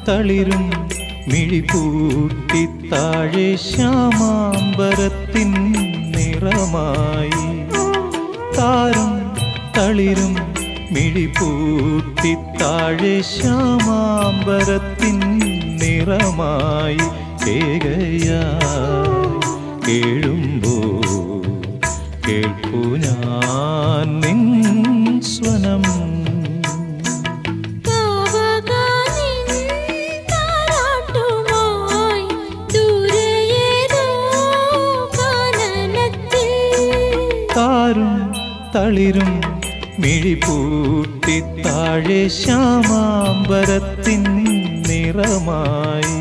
തളിരും മിഴിപൂട്ടി താഴെ ശ്യാമാംബരത്തിൻ നിറമായി താരും തളിരും മിഴിപൂട്ടി താഴെ ശ്യാമാംബരത്തിൻ നിറമായി ഏകയായി കേഴുമ്പോൾ കേൾപ്പു ഞാൻ നിൻ സ്വനം താരും തളിരും മിഴിപൂട്ടി താഴെ ശ്യാമാംബരത്തിൻ നിറമായി